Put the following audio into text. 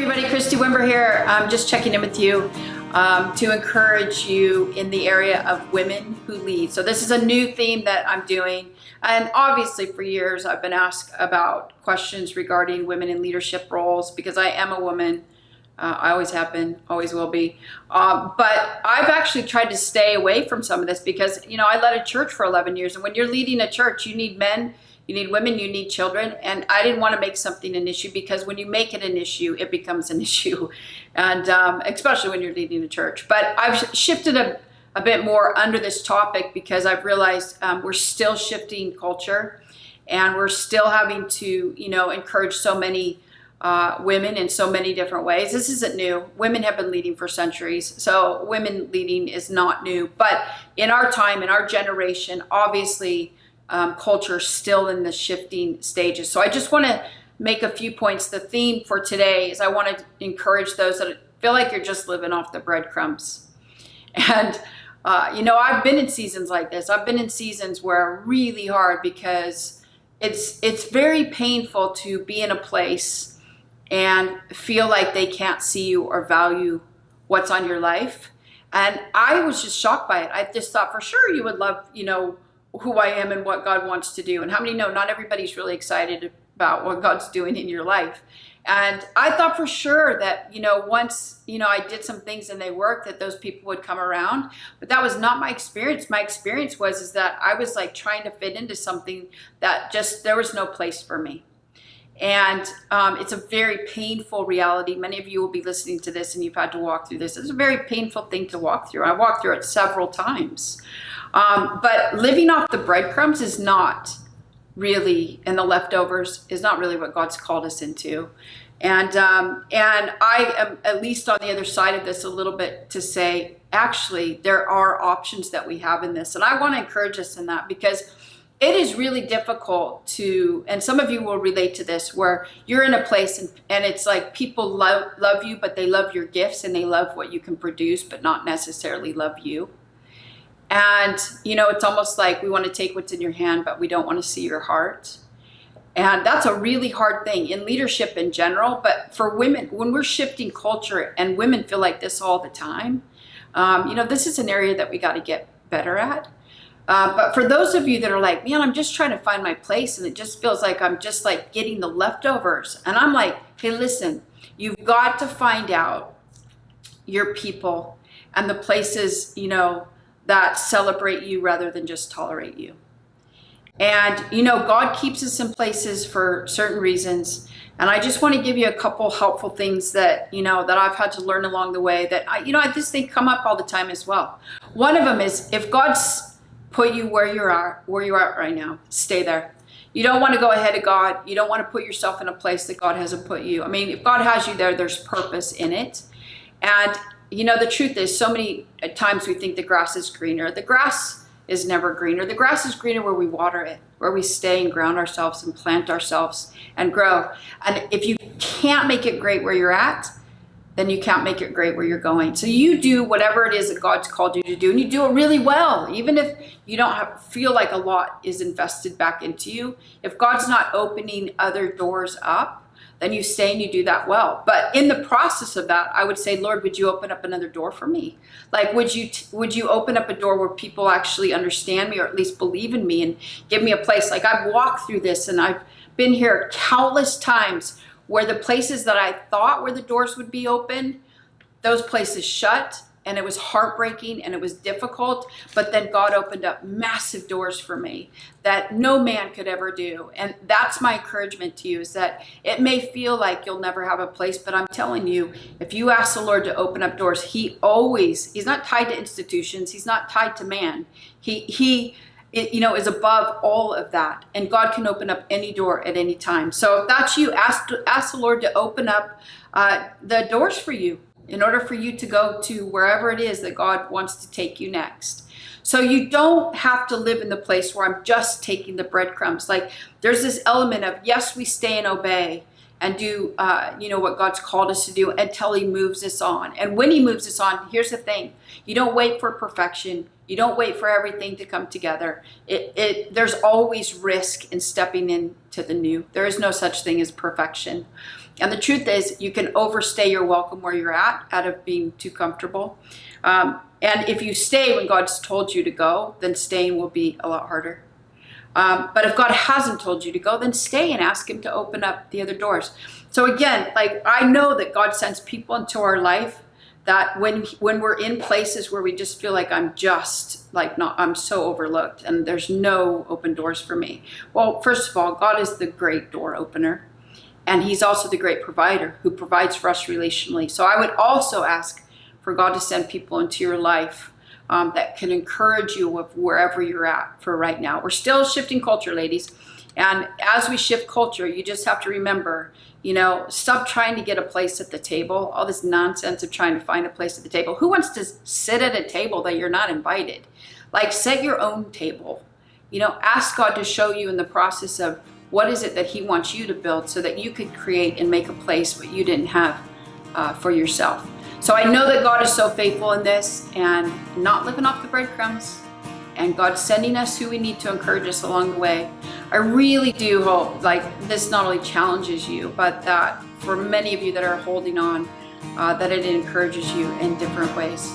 everybody, Christy here. I'm just checking in with you to encourage you in the area of women who lead. So this is a new theme that I'm doing. And obviously for years I've been asked about questions regarding women in leadership roles because I am a woman. I always have been, always will be. But I've actually tried to stay away from some of this because, I led a church for 11 years. And when you're leading a church, you need men, you need women, you need children. And I didn't want to make something an issue because when you make it an issue, it becomes an issue. And especially when you're leading a church. But I've shifted a bit more under this topic because I've realized we're still shifting culture and we're still having to, encourage so many women in so many different ways. This isn't new. Women have been leading for centuries. So women leading is not new. But in our time, in our generation, obviously culture is still in the shifting stages. So I just want to make a few points. The theme for today is I want to encourage those that feel like you're just living off the breadcrumbs. And, I've been in seasons like this. I've been in seasons where really hard because it's very painful to be in a place and feel like they can't see you or value what's on your life. And I was just shocked by it. I just thought for sure you would love, who I am and what God wants to do. And how many know not everybody's really excited about what God's doing in your life. And I thought for sure that, once, I did some things and they worked, that those people would come around. But that was not my experience. My experience is that I was like trying to fit into something that just, there was no place for me. And it's a very painful reality. Many of you will be listening to this and you've had to walk through this. It's a very painful thing to walk through. I walked through it several times. But living off the breadcrumbs is not really, and the leftovers is not really what God's called us into. And I am at least on the other side of this a little bit to say, actually, there are options that we have in this. And I want to encourage us in that because it is really difficult to, and some of you will relate to this, where you're in a place and it's like people love you, but they love your gifts and they love what you can produce, but not necessarily love you. And, it's almost like we want to take what's in your hand, but we don't want to see your heart. And that's a really hard thing in leadership in general. But for women, when we're shifting culture and women feel like this all the time, this is an area that we got to get better at. But for those of you that are like, man, I'm just trying to find my place and it just feels like I'm just like getting the leftovers. And I'm like, hey, listen, you've got to find out your people and the places, that celebrate you rather than just tolerate you. And, God keeps us in places for certain reasons. And I just want to give you a couple helpful things that, that I've had to learn along the way that, I just think come up all the time as well. One of them is if God's put you where you're at right now, stay there. You don't want to go ahead of God. You don't want to put yourself in a place that God hasn't put you. I mean, if God has you there, there's purpose in it. And, the truth is so many times we think the grass is greener. The grass is never greener. The grass is greener where we water it, where we stay and ground ourselves and plant ourselves and grow. And if you can't make it great where you're at, then you can't make it great where you're going. So you do whatever it is that God's called you to do, and you do it really well, even if you don't feel like a lot is invested back into you. If God's not opening other doors up, then you stay and you do that well. But in the process of that, I would say, Lord, would you open up another door for me? Like, would you open up a door where people actually understand me or at least believe in me and give me a place? Like I've walked through this and I've been here countless times where the places that I thought where the doors would be open, those places shut, and it was heartbreaking and it was difficult, but then God opened up massive doors for me that no man could ever do. And that's my encouragement to you, is that it may feel like you'll never have a place, but I'm telling you, if you ask the Lord to open up doors, he's not tied to institutions. He's not tied to man. He is above all of that. And God can open up any door at any time. So if that's you, ask the Lord to open up the doors for you in order for you to go to wherever it is that God wants to take you next. So you don't have to live in the place where I'm just taking the breadcrumbs. Like there's this element of, yes, we stay and obey. and do what God's called us to do until he moves us on. And when he moves us on, here's the thing: you don't wait for perfection. You don't wait for everything to come together. There's always risk in stepping into the new. There is no such thing as perfection. And the truth is, you can overstay your welcome where you're at out of being too comfortable. And if you stay when God's told you to go, then staying will be a lot harder. But if God hasn't told you to go, then stay and ask him to open up the other doors. So again, like, I know that God sends people into our life that when we're in places where we just feel like I'm so overlooked and there's no open doors for me. Well, first of all, God is the great door opener, and he's also the great provider who provides for us relationally. So I would also ask for God to send people into your life that can encourage you with wherever you're at for right now. We're still shifting culture, ladies. And as we shift culture, you just have to remember, stop trying to get a place at the table. All this nonsense of trying to find a place at the table. Who wants to sit at a table that you're not invited? Like, set your own table. Ask God to show you in the process of what is it that he wants you to build so that you could create and make a place what you didn't have for yourself. So I know that God is so faithful in this and not living off the breadcrumbs. And God's sending us who we need to encourage us along the way. I really do hope, this not only challenges you, but that for many of you that are holding on, that it encourages you in different ways.